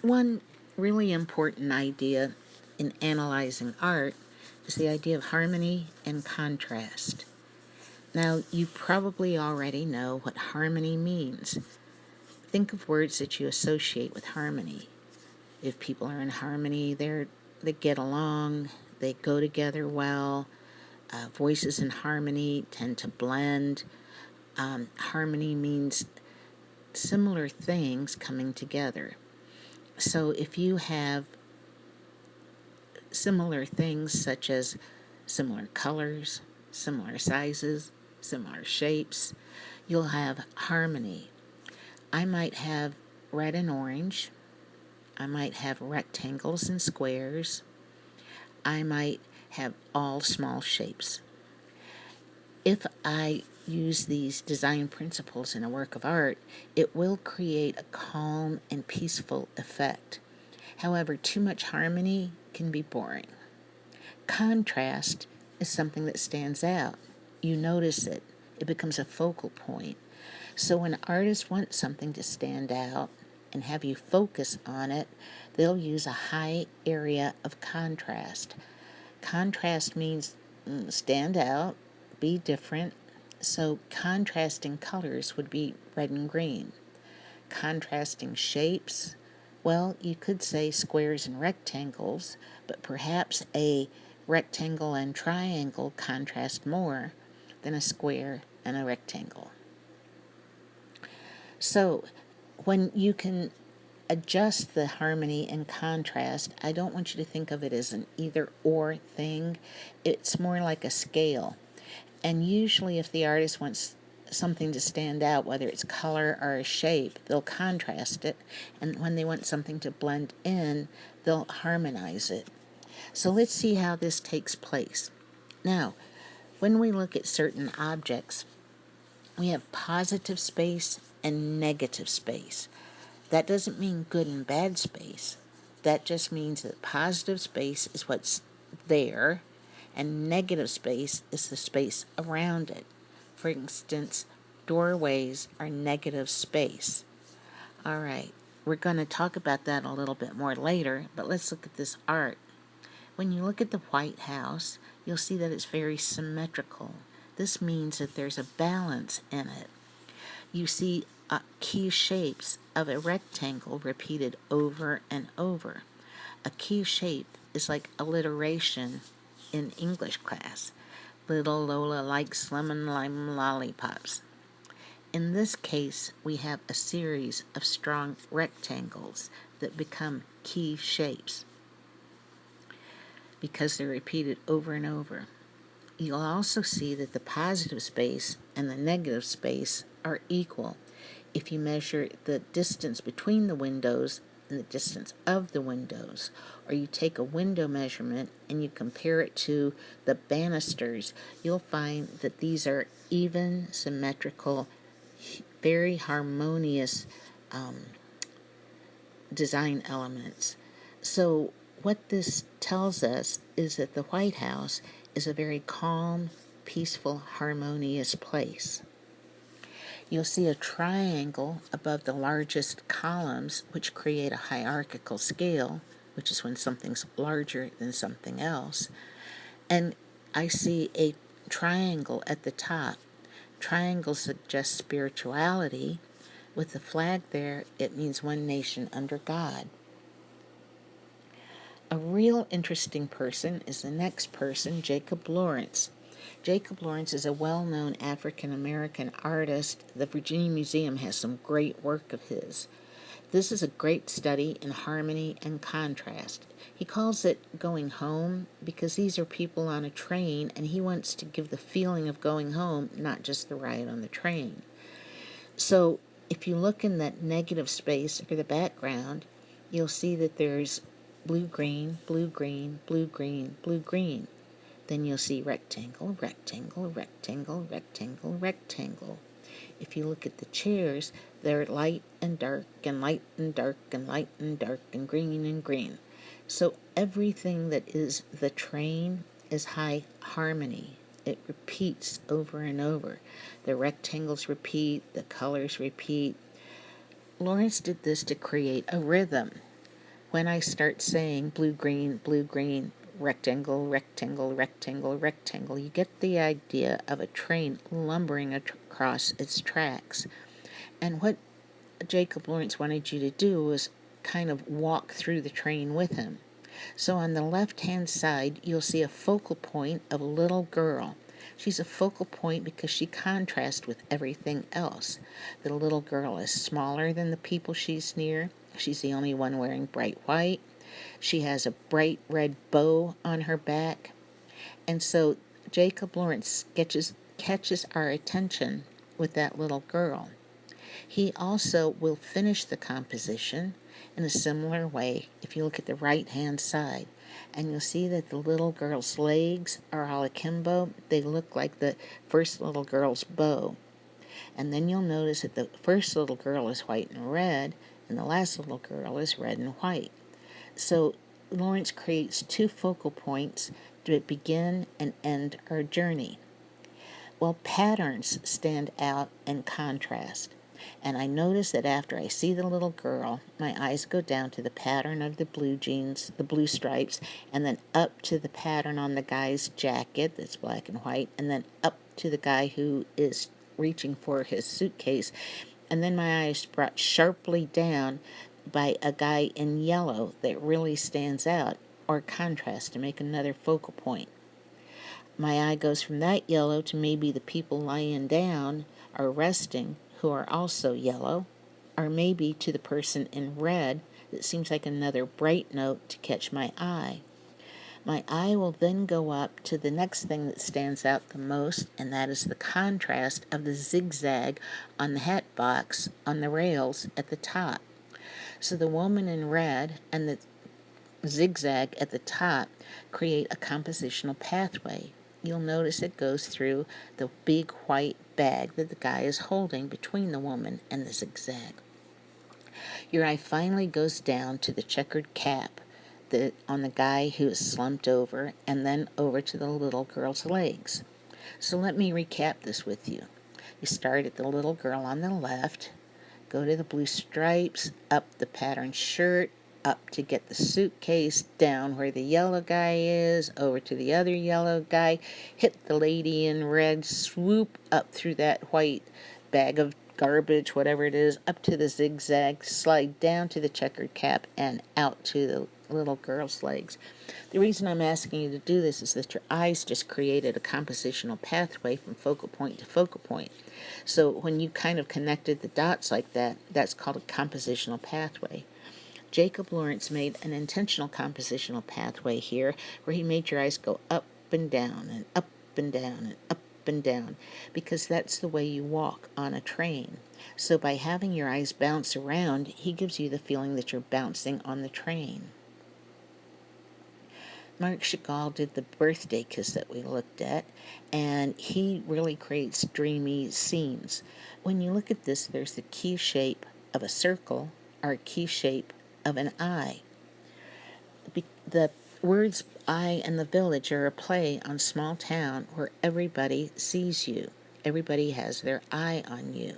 One really important idea in analyzing art is the idea of harmony and contrast. Now, you probably already know what harmony means. Think of words that you associate with harmony. If people are in harmony, they get along, they go together well. Voices in harmony tend to blend. Harmony means similar things coming together. So if you have similar things such as similar colors, similar sizes, similar shapes, you'll have harmony. I might have red and orange. I might have rectangles and squares. I might have all small shapes. If I use these design principles in a work of art, it will create a calm and peaceful effect. However, too much harmony can be boring. Contrast is something that stands out. You notice it. It becomes a focal point. So when artists want something to stand out and have you focus on it, they'll use a high area of contrast. Contrast means stand out, be different. So contrasting colors would be red and green. Contrasting shapes, well, you could say squares and rectangles, but perhaps a rectangle and triangle contrast more than a square and a rectangle. So when you can adjust the harmony and contrast, I don't want you to think of it as an either or thing. It's more like a scale. And usually if the artist wants something to stand out, whether it's color or a shape, they'll contrast it. And when they want something to blend in, they'll harmonize it. So let's see how this takes place. Now, when we look at certain objects, we have positive space and negative space. That doesn't mean good and bad space. That just means that positive space is what's there, and negative space is the space around it. For instance, doorways are negative space. All right, we're going to talk about that a little bit more later, but let's look at this art. When you look at the White House, you'll see that it's very symmetrical. This means that there's a balance in it. You see key shapes of a rectangle repeated over and over. A key shape is like alliteration in English class. Little Lola likes lemon lime lollipops. In this case, we have a series of strong rectangles that become key shapes because they're repeated over and over. You'll also see that the positive space and the negative space are equal. If you measure the distance between the windows and the distance of the windows, or you take a window measurement and you compare it to the banisters, you'll find that these are even, symmetrical, very harmonious design elements. So what this tells us is that the White House is a very calm, peaceful, harmonious place. You'll see a triangle above the largest columns, which create a hierarchical scale, which is when something's larger than something else. And I see a triangle at the top. Triangles suggest spirituality. With the flag there, it means one nation under God. A real interesting person is the next person, Jacob Lawrence. Jacob Lawrence is a well-known African-American artist. The Virginia Museum has some great work of his. This is a great study in harmony and contrast. He calls it going home because these are people on a train and he wants to give the feeling of going home, not just the ride on the train. So if you look in that negative space or the background, you'll see that there's blue, green, blue, green, blue, green, blue, green. Then you'll see rectangle, rectangle, rectangle, rectangle, rectangle. If you look at the chairs, they're light and dark and light and dark and light and dark and green and green. So everything that is the train is high harmony. It repeats over and over. The rectangles repeat, the colors repeat. Lawrence did this to create a rhythm. when I start saying blue, green, rectangle, rectangle, rectangle, rectangle, you get the idea of a train lumbering across its tracks. And what Jacob Lawrence wanted you to do was kind of walk through the train with him. So on the left-hand side, you'll see a focal point of a little girl. She's a focal point because she contrasts with everything else. The little girl is smaller than the people she's near. She's the only one wearing bright white. She has a bright red bow on her back. And so Jacob Lawrence catches our attention with that little girl. He also will finish the composition in a similar way if you look at the right-hand side. And you'll see that the little girl's legs are all akimbo. They look like the first little girl's bow. And then you'll notice that the first little girl is white and red, and the last little girl is red and white. So Lawrence creates two focal points to begin and end our journey. Well, patterns stand out in contrast. And I notice that after I see the little girl, my eyes go down to the pattern of the blue jeans, the blue stripes, and then up to the pattern on the guy's jacket that's black and white, and then up to the guy who is reaching for his suitcase. And then my eyes brought sharply down by a guy in yellow that really stands out, or contrast to make another focal point. My eye goes from that yellow to maybe the people lying down or resting who are also yellow, or maybe to the person in red that seems like another bright note to catch my eye. My eye will then go up to the next thing that stands out the most, and that is the contrast of the zigzag on the hat box on the rails at the top. So the woman in red and the zigzag at the top create a compositional pathway. You'll notice it goes through the big white bag that the guy is holding between the woman and the zigzag. Your eye finally goes down to the checkered cap on the guy who is slumped over, and then over to the little girl's legs. So let me recap this with you. You start at the little girl on the left, go to the blue stripes, up the patterned shirt, up to get the suitcase, down where the yellow guy is, over to the other yellow guy, hit the lady in red, swoop up through that white bag of garbage, whatever it is, up to the zigzag, slide down to the checkered cap, and out to the little girl's legs. The reason I'm asking you to do this is that your eyes just created a compositional pathway from focal point to focal point. So when you kind of connected the dots like that, that's called a compositional pathway. Jacob Lawrence made an intentional compositional pathway here where he made your eyes go up and down and up and down and up and down, because that's the way you walk on a train. So by having your eyes bounce around, he gives you the feeling that you're bouncing on the train. Marc Chagall did the birthday kiss that we looked at, and he really creates dreamy scenes. When you look at this, there's the key shape of a circle or a key shape of an eye. The words I and the village are a play on small town where everybody sees you. Everybody has their eye on you.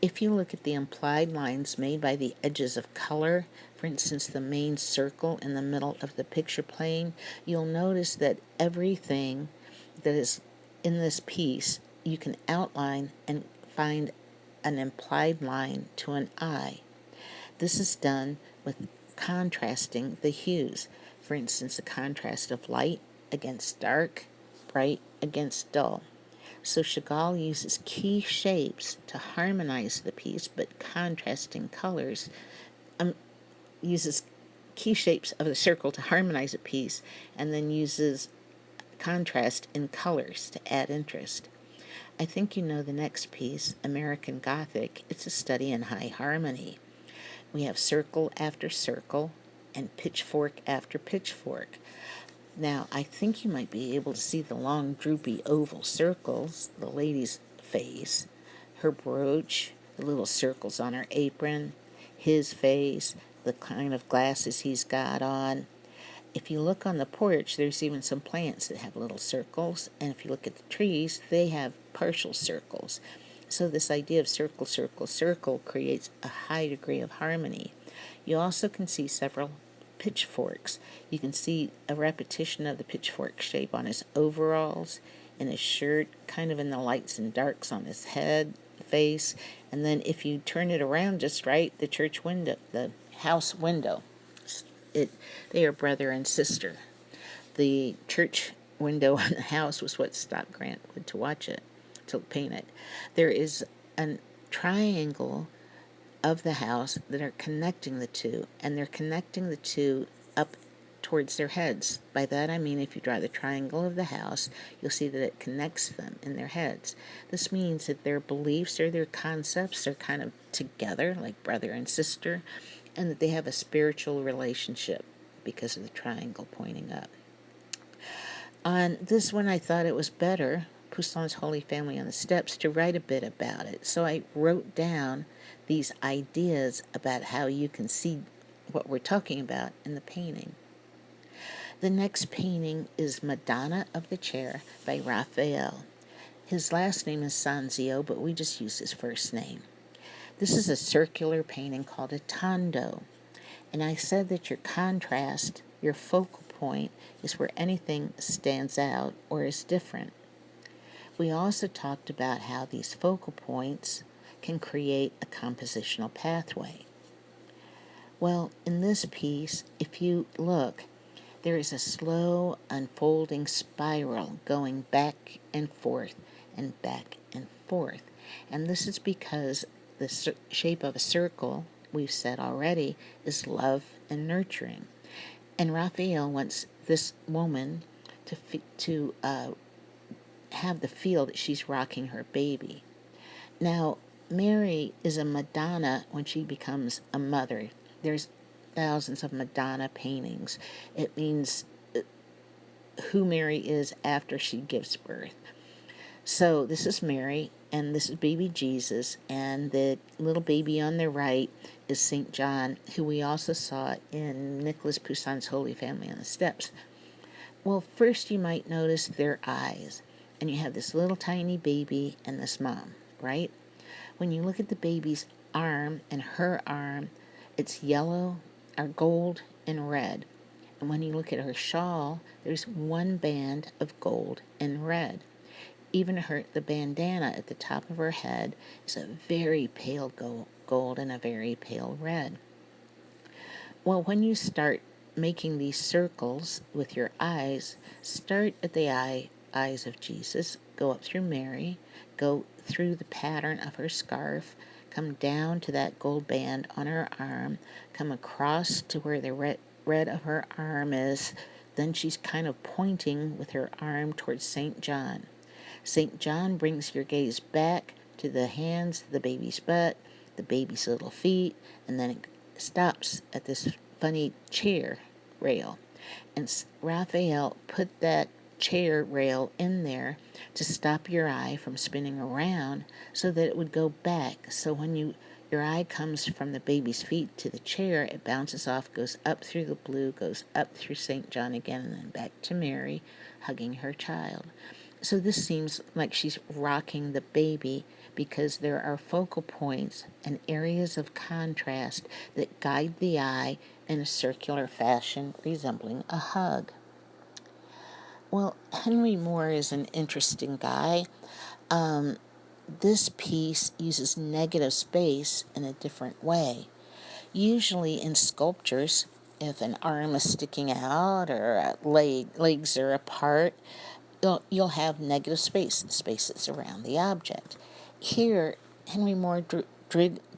If you look at the implied lines made by the edges of color, for instance, the main circle in the middle of the picture plane, you'll notice that everything that is in this piece, you can outline and find an implied line to an eye. This is done with contrasting the hues. For instance, the contrast of light against dark, bright against dull. So Chagall uses key shapes to harmonize the piece, but contrasting colors, uses key shapes of the circle to harmonize a piece, and then uses contrast in colors to add interest. I think you know the next piece, American Gothic. It's a study in high harmony. We have circle after circle and pitchfork after pitchfork. Now, I think you might be able to see the long, droopy oval circles, the lady's face, her brooch, the little circles on her apron, his face, the kind of glasses he's got on. If you look on the porch, there's even some plants that have little circles, and if you look at the trees, they have partial circles. So this idea of circle, circle, circle creates a high degree of harmony. You also can see several pitchforks. You can see a repetition of the pitchfork shape on his overalls, in his shirt, kind of in the lights and darks on his head, face, and then if you turn it around just right, the church window, the house window, it they are brother and sister. The church window on the house was what stopped Grant Wood to watch it, to paint it. There is a triangle of the house that are connecting the two, and they're connecting the two up towards their heads. By that I mean if you draw the triangle of the house, you'll see that it connects them in their heads. This means that their beliefs or their concepts are kind of together, like brother and sister, and that they have a spiritual relationship because of the triangle pointing up. On this one, I thought it was better, Poussin's Holy Family on the Steps, to write a bit about it. So I wrote down these ideas about how you can see what we're talking about in the painting. The next painting is Madonna of the Chair by Raphael. His last name is Sanzio, but we just use his first name. This is a circular painting called a tondo. And I said that your contrast, your focal point, is where anything stands out or is different. We also talked about how these focal points can create a compositional pathway. Well, in this piece, if you look, there is a slow unfolding spiral going back and forth and back and forth. And this is because the shape of a circle, we've said already, is love and nurturing. And Raphael wants this woman to have the feel that she's rocking her baby. Now, Mary is a Madonna when she becomes a mother. There's thousands of Madonna paintings. It means who Mary is after she gives birth. So this is Mary, and this is baby Jesus, and the little baby on the right is St. John, who we also saw in Nicholas Poussin's Holy Family on the Steps. Well, first you might notice their eyes, and you have this little tiny baby and this mom, right? When you look at the baby's arm and her arm, it's yellow or gold and red. And when you look at her shawl, there's one band of gold and red. Even the bandana at the top of her head is a very pale gold and a very pale red. Well, when you start making these circles with your eyes, start at the eyes of Jesus, go up through Mary, go through the pattern of her scarf, come down to that gold band on her arm, come across to where the red of her arm is. Then she's kind of pointing with her arm towards St. John. St. John brings your gaze back to the hands, the baby's butt, the baby's little feet, and then it stops at this funny chair rail. And Raphael put that chair rail in there to stop your eye from spinning around so that it would go back. So when your eye comes from the baby's feet to the chair, it bounces off, goes up through the blue, goes up through St. John again, and then back to Mary, hugging her child. So this seems like she's rocking the baby because there are focal points and areas of contrast that guide the eye in a circular fashion resembling a hug. Well, Henry Moore is an interesting guy. This piece uses negative space in a different way. Usually in sculptures, if an arm is sticking out or legs are apart, you'll have negative space, the space that's around the object. Here, Henry Moore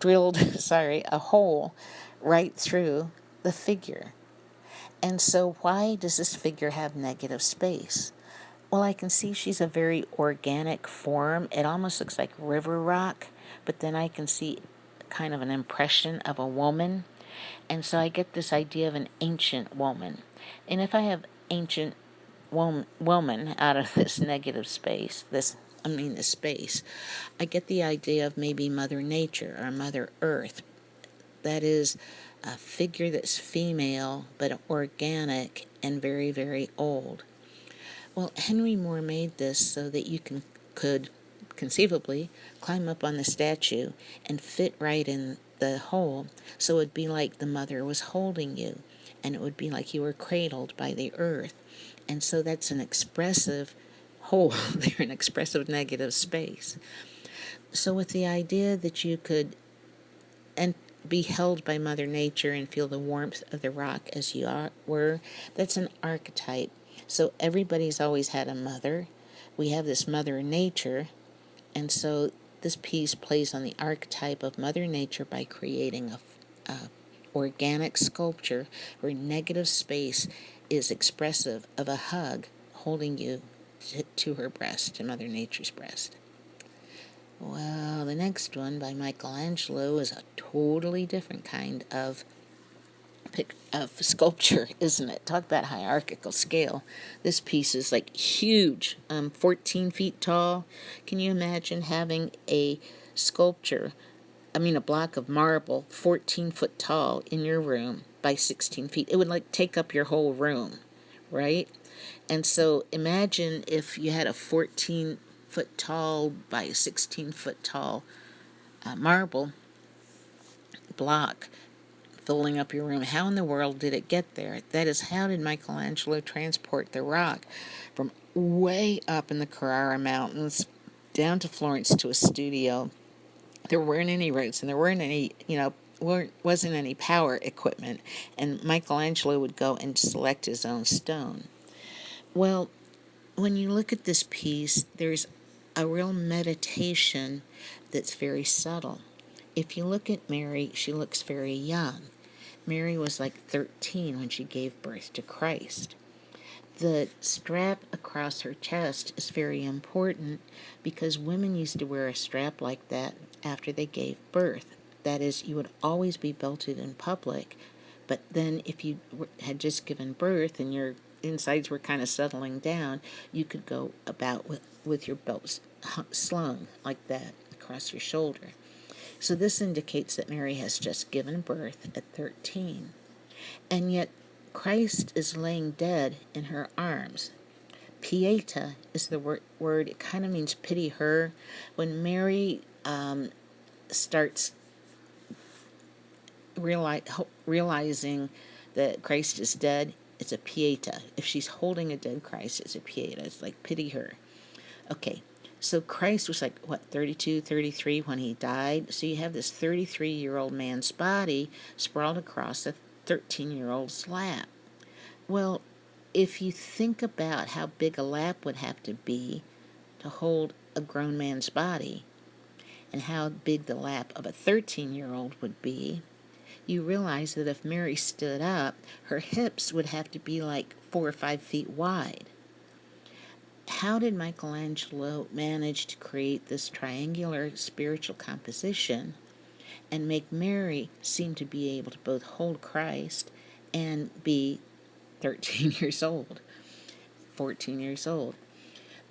drilled a hole right through the figure. And so why does this figure have negative space? Well, I can see she's a very organic form. It almost looks like river rock, but then I can see kind of an impression of a woman. And so I get this idea of an ancient woman. And if I have ancient woman out of this negative space, this space, I get the idea of maybe Mother Nature or Mother Earth. That is a figure that's female but organic and very, very old. Well, Henry Moore made this so that you could conceivably climb up on the statue and fit right in the hole, so it'd be like the mother was holding you, and it would be like you were cradled by the earth. And so that's an expressive hole there, an expressive negative space. So with the idea that you could and be held by Mother Nature and feel the warmth of the rock as you were, that's an archetype. So everybody's always had a mother. We have this Mother Nature, and so this piece plays on the archetype of Mother Nature by creating a organic sculpture where negative space is expressive of a hug holding you to her breast, to Mother Nature's breast. Well, the next one by Michelangelo is a totally different kind of sculpture, isn't it? Talk about hierarchical scale. This piece is like huge, 14 feet tall. Can you imagine having a sculpture, a block of marble 14 foot tall in your room by 16 feet? It would like take up your whole room, right? And so imagine if you had a 14 foot tall by 16 foot tall marble block filling up your room. How in the world did it get there? That is, how did Michelangelo transport the rock from way up in the Carrara Mountains down to Florence to a studio? There weren't any roads, and there weren't any, wasn't any power equipment, and Michelangelo would go and select his own stone. Well, when you look at this piece, there's a real meditation that's very subtle. If you look at Mary, she looks very young. Mary was like 13 when she gave birth to Christ. The strap across her chest is very important because women used to wear a strap like that after they gave birth. That is, you would always be belted in public, but then if you had just given birth and your insides were kind of settling down, you could go about with your belt slung like that across your shoulder. So this indicates that Mary has just given birth at 13. And yet Christ is laying dead in her arms. Pieta is the word. It kind of means pity her. When Mary starts realizing that Christ is dead, it's a pieta. If she's holding a dead Christ, it's a pieta. It's like pity her. Okay, so Christ was like, 32, 33 when he died? So you have this 33-year-old man's body sprawled across a 13-year-old's lap. Well, if you think about how big a lap would have to be to hold a grown man's body, and how big the lap of a 13-year-old would be, you realize that if Mary stood up, her hips would have to be like 4 or 5 feet wide. How did Michelangelo manage to create this triangular spiritual composition and make Mary seem to be able to both hold Christ and be 13 years old, 14 years old?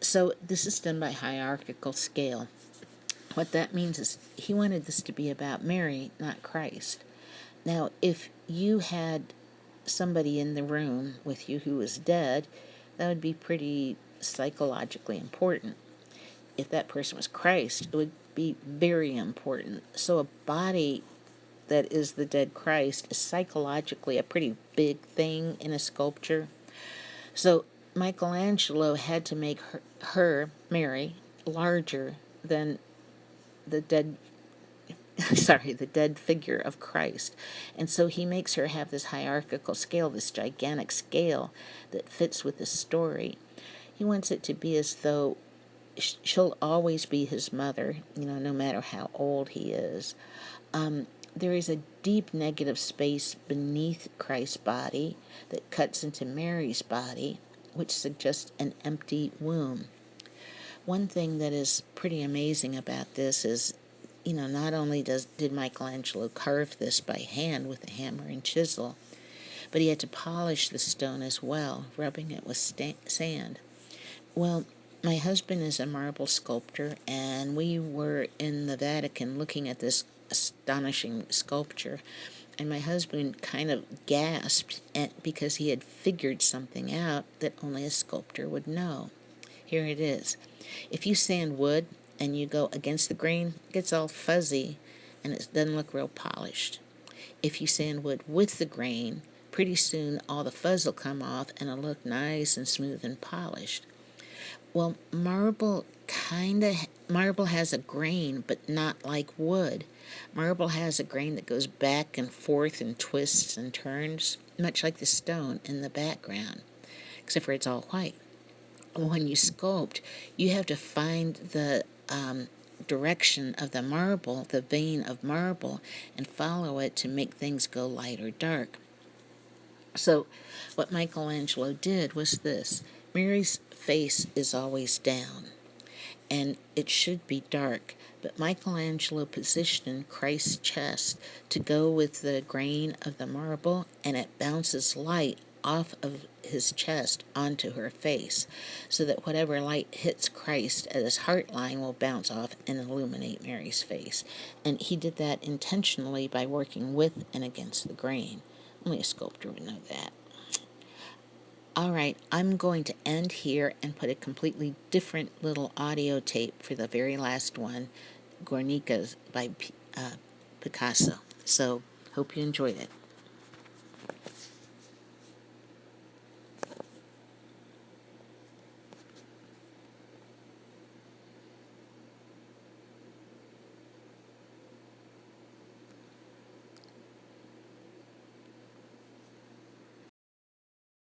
So this is done by hierarchical scale. What that means is he wanted this to be about Mary, not Christ. Now, if you had somebody in the room with you who was dead, that would be pretty psychologically important. If that person was Christ, it would be very important. So a body that is the dead Christ is psychologically a pretty big thing in a sculpture. So Michelangelo had to make her Mary, larger than the dead the dead figure of Christ. And so he makes her have this hierarchical scale, this gigantic scale that fits with the story. He wants it to be as though she'll always be his mother, no matter how old he is. There is a deep negative space beneath Christ's body that cuts into Mary's body, which suggests an empty womb. One thing that is pretty amazing about this is, not only did Michelangelo carve this by hand with a hammer and chisel, but he had to polish the stone as well, rubbing it with sand. Well, my husband is a marble sculptor, and we were in the Vatican looking at this astonishing sculpture, and my husband kind of gasped because he had figured something out that only a sculptor would know. Here it is. If you sand wood, and you go against the grain, it gets all fuzzy and it doesn't look real polished. If you sand wood with the grain, pretty soon all the fuzz will come off and it'll look nice and smooth and polished. Well, marble has a grain, but not like wood. Marble has a grain that goes back and forth and twists and turns, much like the stone in the background, except for it's all white. When you sculpt, you have to find the direction of the marble, the vein of marble, and follow it to make things go light or dark. So, what Michelangelo did was this: Mary's face is always down, and it should be dark, but Michelangelo positioned Christ's chest to go with the grain of the marble, and it bounces light off of his chest onto her face, so that whatever light hits Christ at his heart line will bounce off and illuminate Mary's face. And he did that intentionally by working with and against the grain. Only a sculptor would know that. All right, I'm going to end here and put a completely different little audio tape for the very last one, Guernica by Picasso. So, hope you enjoyed it.